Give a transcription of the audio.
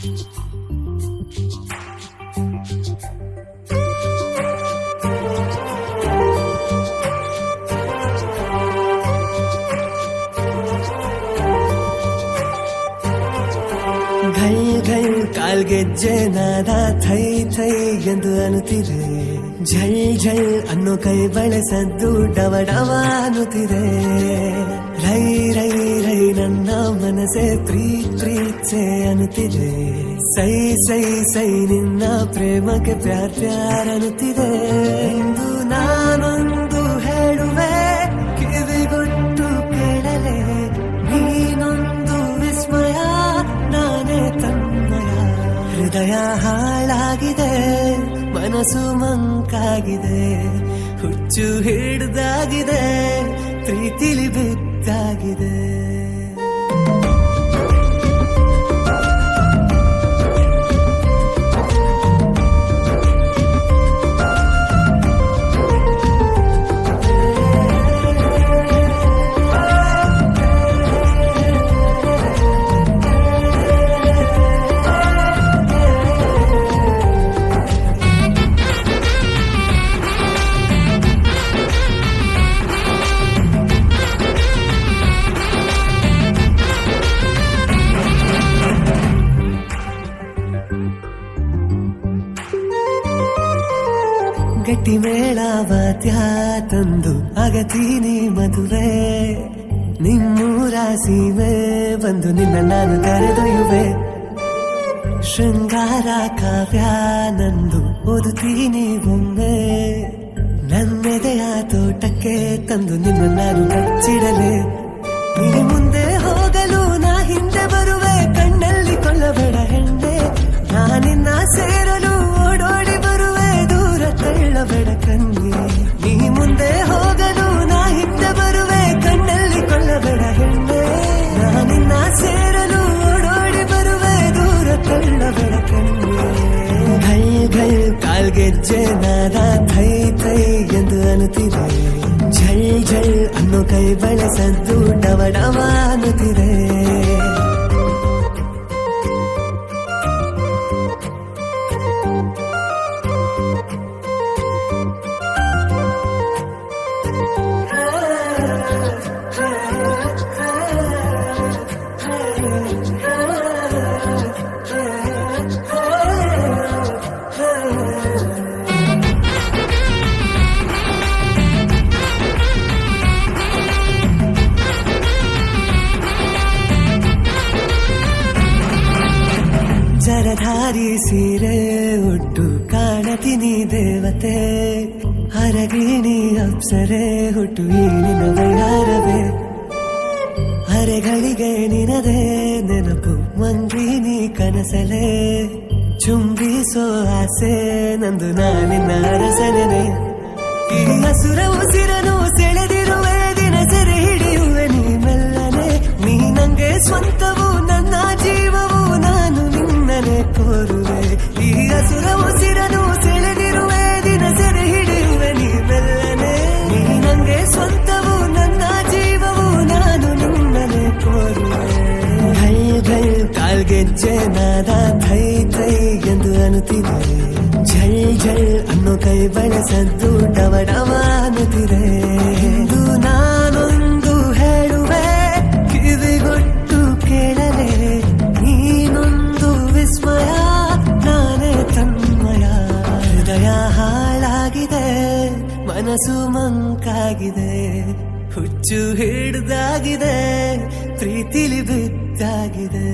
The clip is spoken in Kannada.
ಘಲ್ ಕಾಲ್ಗೆಜ್ಜೆ ನಾದ ಥೈ ಥೈ ಎಂದು ಅನ್ನುತ್ತಿದೆ. ಝಲ್ ಝಲ್ ಅನ್ನೋ ಕೈ ಬಳಸದ್ದು ಡವ ಡವ ಅನ್ನುತ್ತಿದೆ. ರೈ ರೈ ರೈ ನನ್ನ ಮನಸ್ಸೆ ಪ್ರೀತ್ಸೆ ಅನ್ನುತ್ತಿದೆ. ಸೈ ಸೈ ಸೈ ನಿನ್ನ ಪ್ರೇಮಕ್ಕೆ ಪ್ಯಾರ್ ಪ್ಯಾರ್ ಅನ್ನುತ್ತಿದೆ. ಎಂದು ನಾನೊಂದು ಹೇಳುವೆ ಕಿವಿಗೊಟ್ಟು ಕೇಳಲೆ, ನೀನೊಂದು ವಿಸ್ಮಯ ನಾನೇ ತನ್ಮಯ. ಹೃದಯ ಹಾಳಾಗಿದೆ, ಮನಸ್ಸು ಮಂಕಾಗಿದೆ, ಹುಚ್ಚು ಹಿಡ್ದಾಗಿದೆ, ಪ್ರೀತಿಲಿ ಬಿದ್ದಾಗಿದೆ. ಗಟ್ಟಿ ಮೇಳವಾದ್ಯ ತಂದು ಅಗತೀನಿ ಮದುವೆ, ನಿಮ್ಮೂರ ಸೀಮೆ ಬಂದು ನಿನ್ನ ನಾನು ಕರೆದೊಯ್ಯುವೆ. ಶೃಂಗಾರ ಕಾವ್ಯ ನಂದು ಓದುತ್ತೀನಿ ಒಮ್ಮೆ, ನನ್ನೆದೆಯ ತೋಟಕ್ಕೆ ತಂದು ನಿನ್ನ ನಾನು ಕಚ್ಚಿಡಲೆ. ನೀ ಮುಂದೆ ಹೋಗಲು ನಾ ಹಿಂದೆ ಬರುವೆ, ಕಣ್ಣಲ್ಲಿ ಕೊಲ್ಲಬೇಡ ಹೆಣ್ಣೆ. ನಾನಿನ್ನ ಸೇರಲು ಓಡೋಡಿ ಬರುವೆ, ದೂರ ತಳ್ಳಬೇಡ ಕಣ್ಣಿ. ನೀ ಮುಂದೆ ಹೋಗಲು ನಾ ಹಿಂದೆ ಬರುವೆ, ಕಣ್ಣಲ್ಲಿ ಕೊಲ್ಲಬೇಡ ಹೆಣ್ಣೆ. ನಾನಿನ್ನ ಸೇರಲು ಓಡೋಡಿ ಬರುವೆ, ದೂರ ತಳ್ಳಬೇಡ ಕಣ್ಣಿ. ಘಲ್ ಘಲ್ ಕಾಲ್ಗೆಜ್ಜೆ ನಾದ ಥೈ ಥೈ ಎಂದು ಅನ್ನುತ್ತಿದೆ. ಝಲ್ ಝಲ್ ಅನ್ನೋ ಕೈ ಬಳಸದ್ದು ಡವ ಡವ ಅನ್ನುತ್ತಿದೆ. ಜರಧಾರಿ ಸೀರೆ ಉಟ್ಟು ಕಾಣತೀನಿ ದೇವತೆ, ಹರಗಿಣಿ ಅಪ್ಸರೆ ಹುಟ್ಟು ಈ ನಿನ್ನ ವೈಹಾರವೇ. ಹರೆಗಳಿಗೆ ನಿನದೇ ನೆನಪು ಮಂಗಿನಿ ಕನಸಲೆ, ಚುಂಬಿಸೋ ಆಸೆ ನಂದು ನಾನಿನ್ನ ಅರಸನೆ. ಈ ಹಸುರ ಉಸಿರನು ಸೆಳೆದಿರುವೆ, ದಿನ ಸೆರೆ ಹಿಡಿಯುವೆ ನೀ ಮೆಲ್ಲನೆ. ನೀ ನಂಗೆ ಸ್ವಂತವು, ನನ್ನ ಜೀವವು, ನಾನು ನಿನ್ನನೆ ಕೋರುವೆ. ಈ ಹಸುರ ಉಸಿರನು ಸೆಳೆದಿರುವೆ, ದಿನ ಸೆರೆ ಹಿಡಿಯುವೆ ನೀ ಮೆಲ್ಲನೆ. ನೀ ನಂಗೆ ಸ್ವಂತವು, ನನ್ನ ಜೀವವು, ನಾನು ನಿನ್ನನೆ ಕೋರುವೆ. ಘಲ್ ಘಲ್ ಕಾಲ್ಗೆಜ್ಜೆ ನಾದ ಥೈ ಥೈ ಎಂದು ಅನ್ನುತ್ತಿದೆ. ಝಲ್ ಝಲ್ ಅನ್ನೋ ಕೈ ಬಳಸದ್ದು ಡವ ಡವ ಅನ್ನುತ್ತಿದೆ. ಎಂದು ನಾನೊಂದು ಹೇಳುವೆ ಕಿವಿಗೊಟ್ಟು ಕೇಳಲೆ, ನೀನೊಂದು ವಿಸ್ಮಯ ನಾನೇ ತನ್ಮಯ. ಹೃದಯ ಹಾಳಾಗಿದೆ, ಮನಸ್ಸು ಮಂಕಾಗಿದೆ, ಹುಚ್ಚು ಹಿಡ್ದಾಗಿದೆ, ಪ್ರೀತಿಲಿ ಬಿದ್ದಾಗಿದೆ.